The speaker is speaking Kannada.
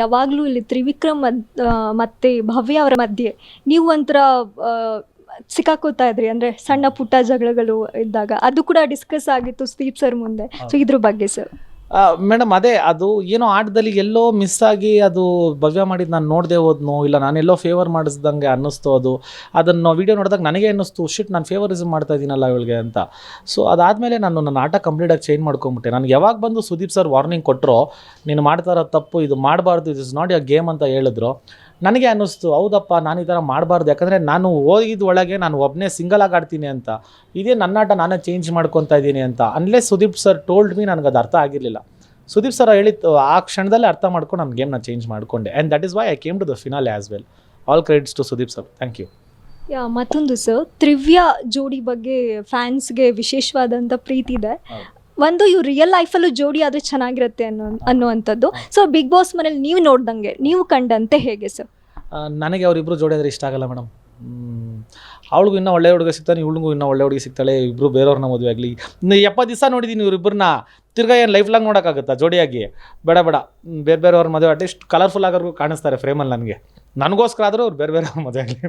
ಯಾವಾಗಲೂ ಇಲ್ಲಿ ತ್ರಿವಿಕ್ರಮ್ ಮತ್ತೆ ಭವ್ಯ ಅವರ ಮಧ್ಯೆ ನೀವು ಒಂಥರ ಸಿಕ್ಕಾಕೋತಾ ಇದ್ರಿ, ಅಂದರೆ ಸಣ್ಣ ಪುಟ್ಟ ಜಗಳಗಳು ಇದ್ದಾಗ ಅದು ಕೂಡ ಡಿಸ್ಕಸ್ ಆಗಿತ್ತು ಸುದೀಪ್ ಸರ್ ಮುಂದೆ. ಸೊ ಇದ್ರ ಬಗ್ಗೆ ಸರ್. ಮೇಡಮ್ ಅದೇ ಅದು ಏನೋ ಆಟದಲ್ಲಿ ಎಲ್ಲೋ ಮಿಸ್ ಆಗಿ ಅದು ಭವ್ಯ ಮಾಡಿದ್ದು ನಾನು ನೋಡದೆ ಹೋದ್ನೋ ಇಲ್ಲ ನಾನೆಲ್ಲೋ ಫೇವರ್ ಮಾಡಿಸ್ದಂಗೆ ಅನ್ನಿಸ್ತು. ಅದನ್ನು ವೀಡಿಯೋ ನೋಡಿದಾಗ ನನಗೆ ಅನ್ನಿಸ್ತು ಶಿಟ್ ನಾನು ಫೇವರಿಸಮ್ ಮಾಡ್ತಾ ಇದ್ದೀನಲ್ಲ ಇವಳಿಗೆ ಅಂತ. ಸೊ ಅದಾದಮೇಲೆ ನಾನು ನನ್ನ ಆಟ ಕಂಪ್ಲೀಟಾಗಿ ಚೇಂಜ್ ಮಾಡ್ಕೊಂಬಿಟ್ಟೆ. ನನಗೆ ಯಾವಾಗ ಬಂದು ಸುದೀಪ್ ಸರ್ ವಾರ್ನಿಂಗ್ ಕೊಟ್ಟರು, ನೀನು ಮಾಡ್ತಾ ಇರೋ ತಪ್ಪು, ಇದು ಮಾಡಬಾರ್ದು, ಇಟ್ ಇಸ್ ನಾಟ್ ಯ ಗೇಮ್ ಅಂತ ಹೇಳಿದ್ರು, ನನಗೆ ಅನ್ನಿಸ್ತು ಹೌದಪ್ಪ ನಾನು ಈ ಥರ ಮಾಡಬಾರ್ದು. ಯಾಕಂದರೆ ನಾನು ಹೋಗಿದ್ದ ಒಳಗೆ ನಾನು ಒಬ್ಬನೇ ಸಿಂಗಲಾಗಿ ಆಡ್ತೀನಿ ಅಂತ, ಇದೇ ನನ್ನ ಆಟ ನಾನೇ ಚೇಂಜ್ ಮಾಡ್ಕೊತಾ ಇದ್ದೀನಿ ಅಂತ. Unless Sudeep sir told me ನನಗೆ ಅದು ಅರ್ಥ ಆಗಿರಲಿಲ್ಲ. ಸುದೀಪ್ ಸರ್ ಹೇಳಿತ್ತು ಆ ಕ್ಷಣದಲ್ಲೇ ಅರ್ಥ ಮಾಡ್ಕೊಂಡು ನಾನು ಗೇಮ್ನ ಚೇಂಜ್ ಮಾಡಿಕೊಂಡೆ. And that is why I came to the finale as well. All credits to Sudeep sir. Thank you. ಮತ್ತೊಂದು ಸರ್, ತ್ರಿವ್ಯ ಜೋಡಿ ಬಗ್ಗೆ ಫ್ಯಾನ್ಸ್ಗೆ ವಿಶೇಷವಾದಂಥ ಪ್ರೀತಿ ಇದೆ. ಒಂದು ಇವ್ರು ರಿಯಲ್ ಲೈಫಲ್ಲೂ ಜೋಡಿ ಆದರೆ ಚೆನ್ನಾಗಿರುತ್ತೆ ಅನ್ನುವಂಥದ್ದು. ಸೊ ಬಿಗ್ ಬಾಸ್ ಮನೇಲಿ ನೀವು ನೋಡ್ದಂಗೆ, ನೀವು ಕಂಡಂತೆ ಹೇಗೆ ಸರ್? ನನಗೆ ಅವರಿಬ್ಬರು ಜೋಡಿ ಆದರೆ ಇಷ್ಟ ಆಗಲ್ಲ ಮೇಡಮ್. ಅವಳಿಗೂ ಇನ್ನೂ ಒಳ್ಳೆ ಹುಡುಗ ಸಿಗ್ತಾನೆ, ಇವಳಿಗೂ ಇನ್ನೂ ಒಳ್ಳೆ ಹುಡುಗಿ ಸಿಗ್ತಾಳೆ. ಇಬ್ಬರು ಬೇರೆಯವ್ರನ್ನ ಮದುವೆ ಆಗಲಿ. 70 ದಿವಸ ನೋಡಿದ್ದೀನಿ ಇವ್ರಿಬ್ಬರನ್ನ, ತಿರ್ಗಾ ಏನು ಲೈಫ್ ಲಾಂಗ್ ನೋಡೋಕ್ಕಾಗುತ್ತಾ ಜೋಡಿಯಾಗಿ? ಬೇಡ ಬೇರೆಯವ್ರ ಮದುವೆ ಅಟ್ಲೀಸ್ಟ್ ಕಲರ್ಫುಲ್ ಆಗೋರ್ಗೂ ಕಾಣಿಸ್ತಾರೆ ಫ್ರೇಮಲ್ಲಿ. ನನಗೋಸ್ಕರ ಆದರೂ ಅವ್ರು ಬೇರೆಯವ್ರ ಮದುವೆ ಆಗಲಿ.